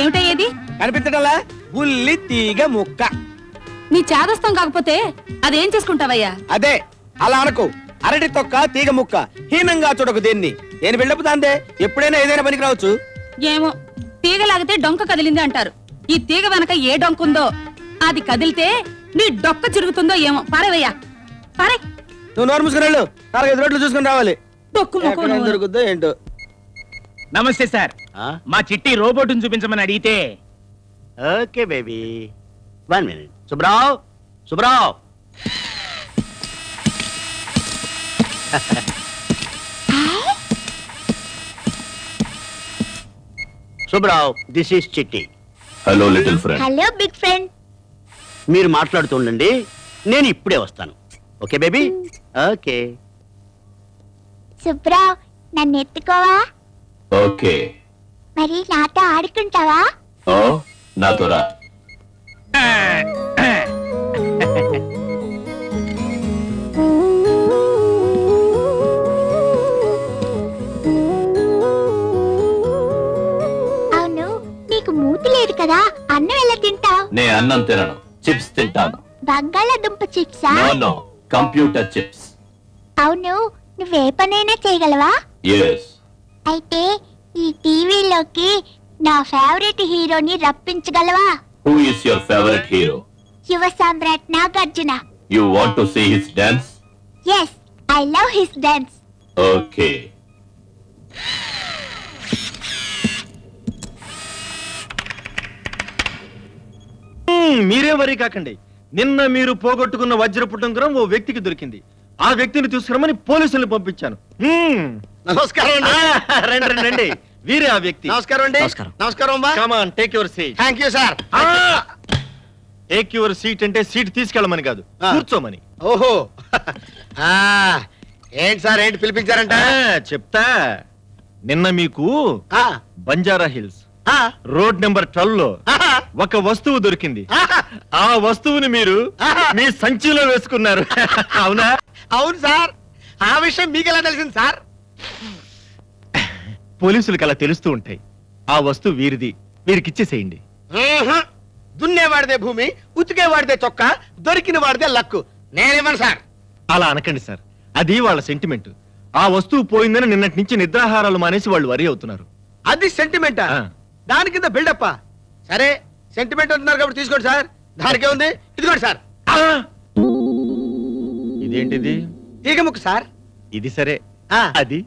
ఏమిటయ్యేది? కనిపించటంలా ఉల్లి తీగ ముక్క. నీ చేదస్తం కాకపోతే అదేం చేసుకుంటావయ్యా? అదే అలా అనకు. అరటి తొక్క తీగ ముక్క హీనంగా చూడకు దేన్ని. నేను బిల్డప్ దాందే. ఎప్పుడైనా ఏదైనా పనికి రావచ్చు. ఏమో, తీగ లాగితే డొంక కదిలింది అంటారు. ఈ తీగ వెనక ఏ డొంకుందో అది కదిలితే నీ డొక్క చిరుగుతుందో ఏమో. పారేవయ్యా, పారే. నువ్వు నోరు మూసుకుని వెళ్ళు. 4-5 రోడ్లు చూసుకుని రావాలి. డొక్కు ముక్కు నువ్వు. దొరుకుద్దో ఏంటో. నమస్తే సార్. మా చిట్టి రోబోట్ని చూపించమని అడిగితే. Okay baby, 1 minute. Subrao, Subrao. Subrao, this is Chitti. Hello little friend. Hello big friend. మీరు మాట్లాడుతూ ఉండండి, నేను ఇప్పుడే వస్తాను. Okay baby? ఓకే. సుబ్రావ్, నన్ను ఎత్తుకోవా? ఓకే. మరి నాతో ఆడుకుంటావా? ఓ నాతో రా. అవును, నీకు మూతి లేదు కదా, అన్నం ఎలా తింటావు? నే అన్నం తినను, చిప్స్ తింటాను. బంగాళాదుంప చిప్సా? No no, computer chips. అవును, నువ్వే పనైనా చేయగలవా? ఎస్. అయితే ఈ టీవీలోకి నా ఫేవరెట్ హీరోని రప్పించగలవా? Who is your favourite hero? యువ సామ్రాట్ Nagarjuna. You want to see his dance? Yes, I love his dance. Okay. మీరే వరి కాకండి. నిన్న మీరు పోగొట్టుకున్న వజ్రపు ఉంగరం ఓ వ్యక్తికి దొరికింది. ఆ వ్యక్తిని తీసుకురమని పోలీసుల్ని పంపించాను. నమస్కారం అండి. రండి రండి, వీరే ఆ వ్యక్తి. నమస్కారం అండి. నమస్కారం అమ్మా. Come on, take your seat. Thank you sir. Take your seat అంటే సీట్ తీసుకెళ్ళమని కాదు, కూర్చోమని. ఓహో, ఏంటి సార్, ఏంటి పిలిపించారంట? చెప్తా. నిన్న మీకు ఆ, బంజారా హిల్స్ ఆ, రోడ్ నెంబర్ 12 లో ఆహా, ఒక వస్తువు దొరికింది. ఆహా. ఆ వస్తువుని మీరు మీ సంచిలో వేసుకున్నారు. అవునా? అవును సార్. ఆ విషయం మీకెలా తెలిసింది సార్? పోలీసులకు అలా తెలుస్తూ ఉంటాయి. ఆ వస్తువు వీరిది, వీరికిచ్చేసేయండి. దున్నేవాడిదే భూమి, ఉతికేవాడిదే చొక్కా, దొరికిన వాడిదే లక్కు. నేనేమను సార్? అలా అనకండి సార్, అది వాళ్ళ సెంటిమెంట్. ఆ వస్తువు పోయిందని నిన్నటి నుంచి నిద్రాహారాలు మానేసి వాళ్ళు వరి అవుతున్నారు. అది సెంటిమెంటా? ఆ. దాని కింద బిల్డప్పా? సరే, సెంటిమెంట్ అంటున్నారు కాబట్టి తీసుకోండి సార్. దానికే ఉంది, ఇదిగోండి సార్. ఆ! ఇదేంటిది? తీగ ముక్క సార్. ఇది సరే, ఆ, అది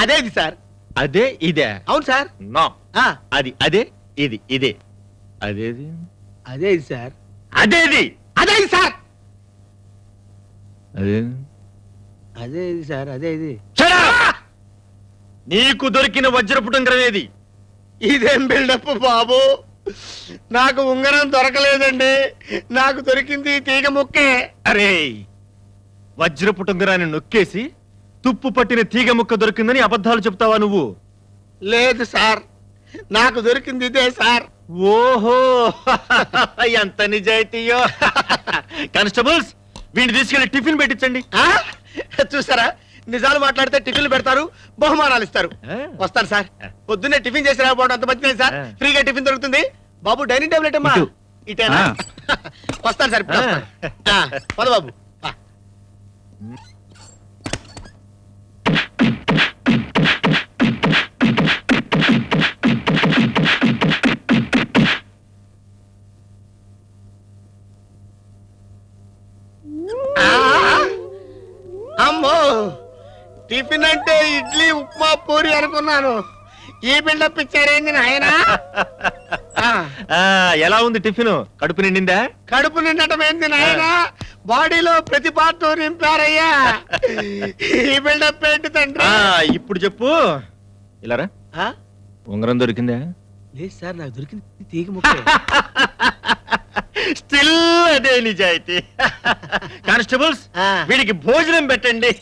అదే ఇది సార్. అదే ఇదే? అవును సార్. నో, ఆ, అది అదే, ఇది ఇదే. అదేది? అదే ఇది సార్. అదేది? అదే ఇది సార్. అదే. అదే ఇది సార్. అదే ఇది. Shut up! నీకు దొరికిన వజ్రపు ఉంగరం ఏది? ఇదేం బిల్డప్ బాబు? నాకు ఉంగరం దొరకలేదండి. నాకు దొరికింది ఈ తీగ ముక్కే. అరే, వజ్రపు ఉంగరాన్ని నొక్కేసి తుప్పు పట్టిన తీగ ముక్క దొరికిందని అబద్ధాలు చెప్తావా నువ్వు? లేదు సార్, నాకు దొరికింది ఇదే సార్. ఓహో, ఎంత నిజాయితీయో. కానిస్టేబుల్స్, వీడిని తీసుకెళ్లి టిఫిన్ పెట్టించండి. ఆ? చూసారా, నిజాలు మాట్లాడితే టిఫిన్లు పెడతారు, బహుమానాలు ఇస్తారు. వస్తాను సార్. పొద్దున్నే టిఫిన్ చేసి రాకపోవడం అంత మంచిది సార్. ఫ్రీగా టిఫిన్ దొరుకుతుంది. బాబు, డైనింగ్ టేబుల్ ఏంటమ్మా? ఇటు. ఇటేనా? వస్తాను సార్, ఇప్పుడు వస్తాను. పద బాబు. అమ్మో, టిఫిన్ అంటే ఇడ్లీ, ఉప్మా, పూరి అనుకున్నాను. ఈ బిల్డప్ ఇచ్చారేంది నాయనా? ఎలా ఉంది టిఫిన్? కడుపు నిండిందా? కడుపు నిండటం ఏంది నాయనా? బాడీలో ప్రతి పార్ట్ నింపారయ్యా. ఈ బిల్డప్ ఏంటి తండ్రి? ఇప్పుడు చెప్పు. ఇలారా, ఉంగరం దొరికిందా? లేదు సార్, నాకు దొరికింది తీగ ముక్క. స్టిల్ అదే నిజాయితీ. కానిస్టేబుల్స్, వీడికి భోజనం పెట్టండి.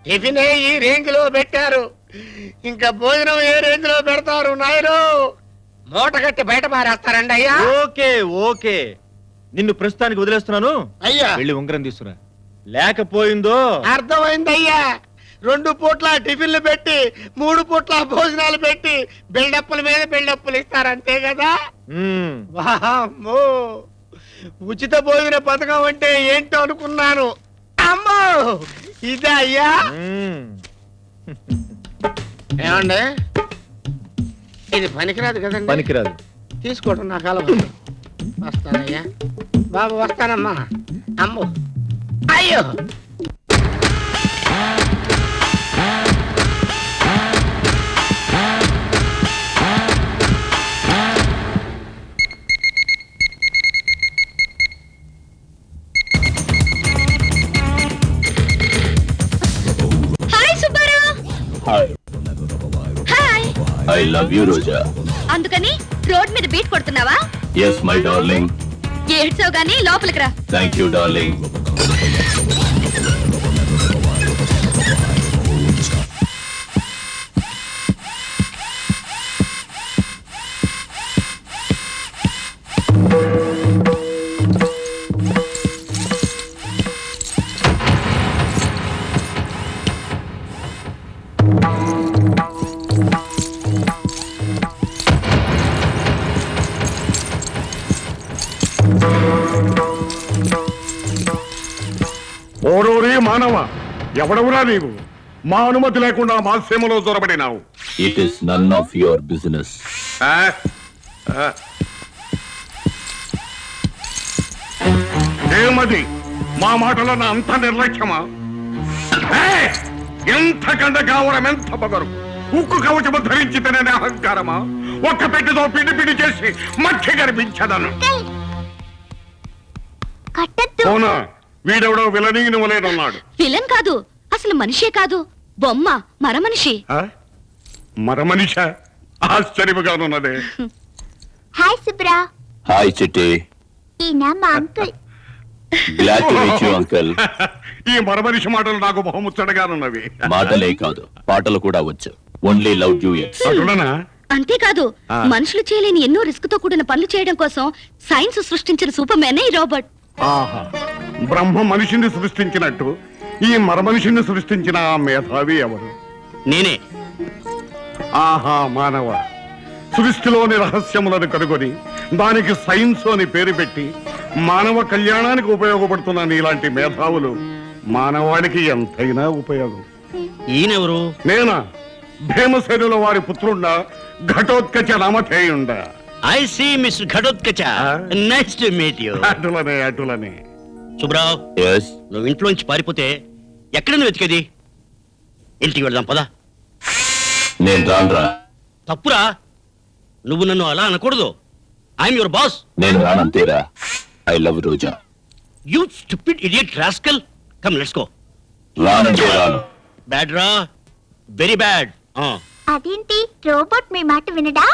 టిఫిన్ ఈ రేంజ్ లో పెట్టారు, ఇంకా భోజనం ఏ రేంజ్ లో పెడతారు నాయరు? మూట కట్టి బయట పారేస్తారండి అయ్యా. ఓకే ఓకే, నిన్ను ప్రస్తుతానికి వదిలేస్తున్నాను. అయ్యా, వెళ్ళి ఉంగరం తీసుకురా. లేకపోయిందో అర్థమైందయ్యా. 2 పూట్ల టిఫిన్లు పెట్టి 3 పూట్ల భోజనాలు పెట్టి బిల్డప్పుల మీద బిల్డప్పులు ఇస్తారంతే కదా. మ్మ్. వామ్మో, ఉచిత భోజన పథకం అంటే ఏంటో అనుకున్నాను. అమ్మో, ఇదే అయ్యా. మ్మ్. ఏమండి, ఇది పనికిరాదు కదండి. పనికిరాదు. తీసుకోవడం నా కాలం. వస్తానయ్యా బాబు, వస్తానమ్మా. అమ్మో, అయ్యో. Hi Subbarao. Hi, hi. I love you Roja. అందుకని రోడ్ మీద బీట్ కొడుతున్నావా? Yes my darling. ఏడ్చావు గానీ లోపలికి రా. Thank you darling. ఓరోరే మానవ, ఎవడవురా నీవు? మా అనుమతి లేకుండా మా సీమలో చొరబడినావు. It is none of your business. ఆ? ఆ. ఏమది? మా మాటలో అంత నిర్లక్ష్యమా? ఏయ్! ఎంత కండ కావడం, ఎంత పొగరు! ఉక్కు కవచము ధరించి తినే అహంకారమా? ఒక్క పెట్టితో పిండి పిండి చేసి మధ్య కనిపించదను. కట్టద్దు. అవునా? వీడెవడో విలనీయనవలేదన్నాడు. విలన్ కాదు, అసలు మనిషే కాదు, బొమ్మ, మర మనిషి. మరమనిష ఆశ్చర్యముగానున్నదే. హాయ్ సుబ్రా. హాయ్ చిట్టి. ఈయన మా uncle. Glad to meet you uncle. ఈ మరమనిషి మాటలు నాకు బహుముచ్చటగానున్నవి. మాటలే కాదు, పాటలు కూడా వచ్చు. Only love duets. అటులనా? అంతేకాదు, మనుషులు చేయలేని ఎన్నో రిస్క్ తో కూడిన పనులు చేయడం కోసం సైన్స్ సృష్టించిన సూపర్ మ్యాన్ ఈ రోబోట్. ఆహా, బ్రహ్మ మనిషిని సృష్టించినట్టు ఈ మరమనిషిని సృష్టించిన ఆ మేధావి ఎవరు? నేనే. ఆహా మానవ, సృష్టిలోని రహస్యములను కనుగొని దానికి సైన్స్ అని పేరు పెట్టి మానవ కళ్యాణానికి ఉపయోగపడుతున్న నీలాంటి మేధావులు మానవానికి ఎంతైనా ఉపయోగం. ఈయనెవరు? నేనా? భీమసేనుల వారి పుత్రుండా, ఘటోత్కచ నామధేయుండా. I see Miss Ghatotkacha. Nice to meet you. అటులనే అటులనే. సుబ్రావ్, ఎస్. నువ్వు ఇంట్లోంచి పారిపోతే ఎక్కడ నువ్వు వెతికేది? ఇంటికి వెళ్దాం పదా. నేను రానురా. తప్పురా, నువ్వు నన్ను అలా అనకూడదు. I'm your boss. నేను రానంతేరా. I love Roja. You stupid idiot rascal. Come let's go. రానంటే రాను. బ్యాడ్ రా, వెరీ బ్యాడ్. అదేంటి, రోబోట్ మీ మాట వినడా?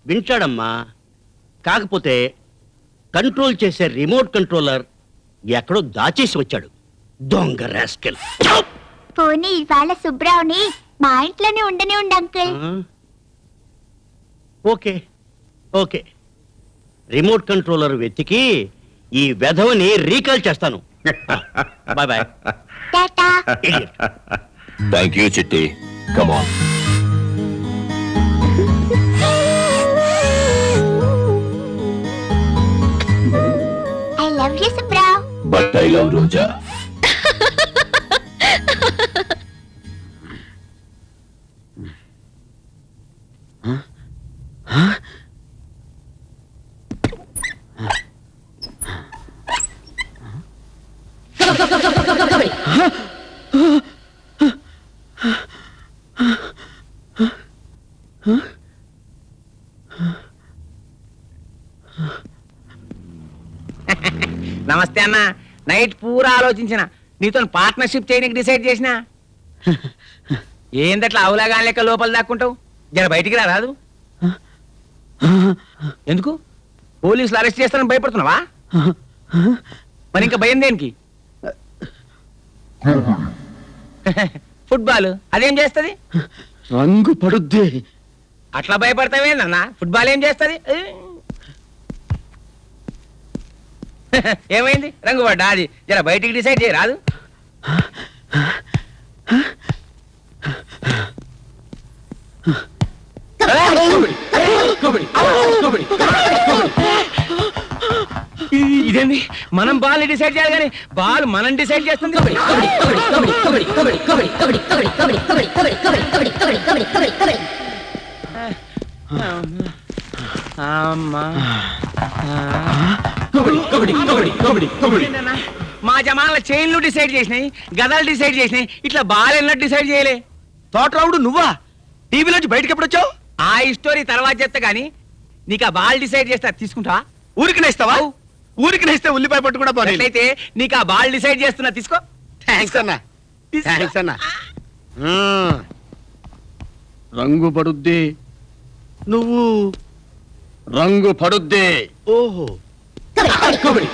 వింటాడమ్మా, కాకపోతే కంట్రోల్ చేసే రిమోట్ కంట్రోలర్ ఎక్కడో దాచేసి వచ్చాడు. దొంగ రాస్కల్. పోనీ ఇవాళ సుబ్రావుని మా ఇంట్లోనే ఉండని ఉండు uncle. Okay okay, remote controller వెతికి ఈ వెధవని రీకాల్ చేస్తాను. Bye bye. Ta-ta. Thank you Chitti. Come on. I love you Subrao. But I love Roja. Namaste అన్న. నైట్ పూరా ఆలోచించిన, నీతో పార్ట్నర్షిప్ చేయడానికి డిసైడ్ చేసిన. ఏందట్లా అవులాగా లెక్క లోపల దాక్కుంటావు? జర బయటికి రాదు. ఎందుకు? పోలీసులు అరెస్ట్ చేస్తారని భయపడుతున్నావా? మరి ఇంకా భయం దేనికి? ఫుట్బాల్ అదేం చేస్తది? రంగు పడుద్ది. అట్లా భయపడతావేందన్న? ఫుట్బాల్ ఏం చేస్తది? ఏమైంది? రంగు పడ్డా? అది జర బయటికి డిసైడ్ చేయరాదు. ఇదేంది మనం బాల్ డిసైడ్ చేయాలి కానీ బాల్ మనం డిసైడ్ చేస్తుంది అమ్మా. మా జమాన్ల చైన్లు డిసైడ్ చేసినాయి, గదలు డిసైడ్ చేసినాయి, ఇట్లా బాల్ ఎన్నట్టు డిసైడ్ చేయలే. తోటరావుడు నువ్వా టీవీలోంచి బయటకి ఎప్పుడు వచ్చావు? ఆ స్టోరీ తర్వాత చెప్తా గానీ నీకు ఆ బాల్ డిసైడ్ చేస్తా తీసుకుంటావా? ఊరికి నేస్తావా? ఊరికి నేస్తే ఉల్లిపాయ పట్టు కూడా పోనీ. అయితే నీకు ఆ బాల్ డిసైడ్ చేస్తున్నా తీసుకో. థ్యాంక్స్ అన్న, థ్యాంక్స్ అన్న. రంగు పడుద్ది, నువ్వు రంగు పడుద్ది. ఓహో, కబడ్డీ